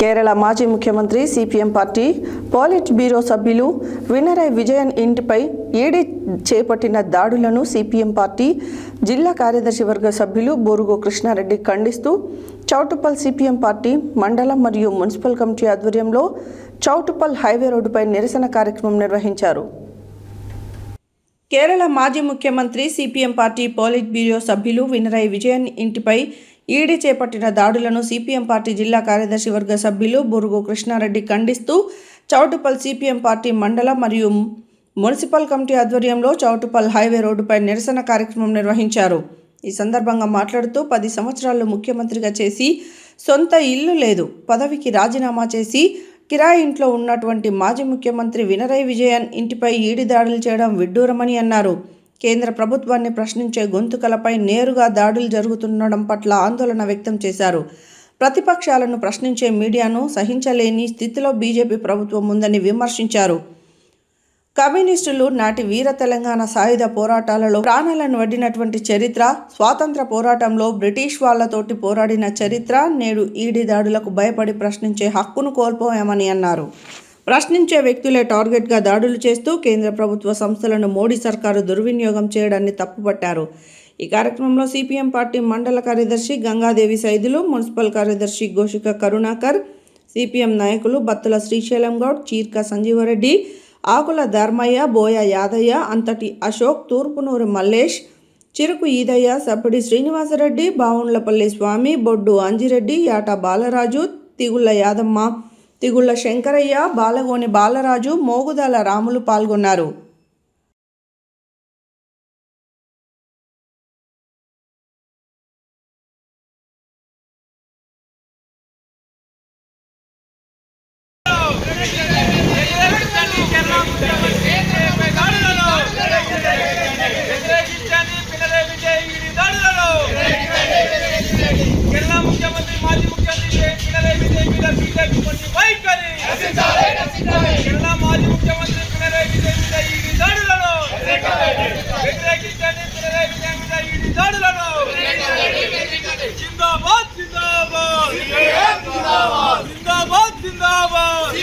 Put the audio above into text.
కేరళ మాజీ ముఖ్యమంత్రి CPM party polit bureau సభ్యులు వినరై విజయన్ ఇంటిపై ఈడీ చేపట్టిన దాడులను సిపిఎం పార్టీ జిల్లా కార్యదర్శి వర్గ సభ్యులు బోరుగో కృష్ణారెడ్డి ఖండిస్తూ చౌటుప్పల్ సిపిఎం పార్టీ మండలం మరియు మున్సిపల్ కమిటీ ఆధ్వర్యంలో చౌటుప్పల్ హైవే రోడ్డుపై నిరసన కార్యక్రమం నిర్వహించారు. కేరళ మాజీ ముఖ్యమంత్రి సిపిఎం పార్టీ పోలిట్ బ్యూరో సభ్యులు వినరై విజయన్ ఇంటిపై ఈడీ చేపట్టిన దాడులను సిపిఎం పార్టీ జిల్లా కార్యదర్శి వర్గ సభ్యులు బోరుగో కృష్ణారెడ్డి ఖండిస్తూ చౌటుప్పల్ సిపిఎం పార్టీ మండలం మరియు మున్సిపల్ కమిటీ ఆధ్వర్యంలో చౌటుప్పల్ హైవే రోడ్డుపై నిరసన కార్యక్రమం నిర్వహించారు. ఈ సందర్భంగా మాట్లాడుతూ 10 సంవత్సరాలు ముఖ్యమంత్రిగా చేసి సొంత ఇల్లు లేదు, పదవికి రాజీనామా చేసి కిరాయి ఇంట్లో ఉన్నటువంటి మాజీ ముఖ్యమంత్రి వినరై విజయన్ ఇంటిపై ఈడీ దాడులు చేయడం విడ్డూరమని అన్నారు. కేంద్ర ప్రభుత్వాన్ని ప్రశ్నించే గొంతుకలపై నేరుగా దాడులు జరుగుతుండడం పట్ల ఆందోళన వ్యక్తం చేశారు. ప్రతిపక్షాలను ప్రశ్నించే మీడియాను సహించలేని స్థితిలో బీజేపీ ప్రభుత్వం ఉందని విమర్శించారు. కమ్యూనిస్టులు నాటి వీర తెలంగాణ సాయుధ పోరాటాలలో ప్రాణాలను వడ్డినటువంటి చరిత్ర, స్వాతంత్ర పోరాటంలో బ్రిటిష్ వాళ్లతోటి పోరాడిన చరిత్ర నేడు ఈడీ దాడులకు భయపడి ప్రశ్నించే హక్కును కోల్పోయామని అన్నారు. ప్రశ్నించే వ్యక్తులే టార్గెట్గా దాడులు చేస్తూ కేంద్ర ప్రభుత్వ సంస్థలను మోడీ సర్కారు దుర్వినియోగం చేయడాన్ని తప్పుపట్టారు. ఈ కార్యక్రమంలో సిపిఎం పార్టీ మండల కార్యదర్శి గంగాదేవి సైదులు, మున్సిపల్ కార్యదర్శి గోషిక కరుణాకర్, సిపిఎం నాయకులు బత్తుల శ్రీశైలం గౌడ్, చీర్క సంజీవరెడ్డి, ఆకుల ధర్మయ్య, బోయ యాదయ్య, అంతటి అశోక్, తూర్పునూరు మల్లేష్, చిరుకు ఈదయ్య, సబ్బడి శ్రీనివాసరెడ్డి, బావుండ్లపల్లి స్వామి, బొడ్డు అంజిరెడ్డి, యాట బాలరాజు, తిగుళ్ల యాదమ్మ, తిగుళ్ల శంకరయ్య, బాలగోని బాలరాజు, మోగుదాల రాములు పాల్గొన్నారు. ముఖ్యమంత్రి మాజీ ముఖ్యమంత్రి వినరై విజయన్ మీద బీజేపీ వైఖరి, కేరళ మాజీ ముఖ్యమంత్రి వినరై విజయన్ మీద ఈడీ దాడులను వ్యతిరేకించండి. వినరై విజయన్ మీద ఈడీ దాడులను జిందాబాద్ జిందాబాద్ జిందాబాద్ జిందాబాద్ జిందాబాద్.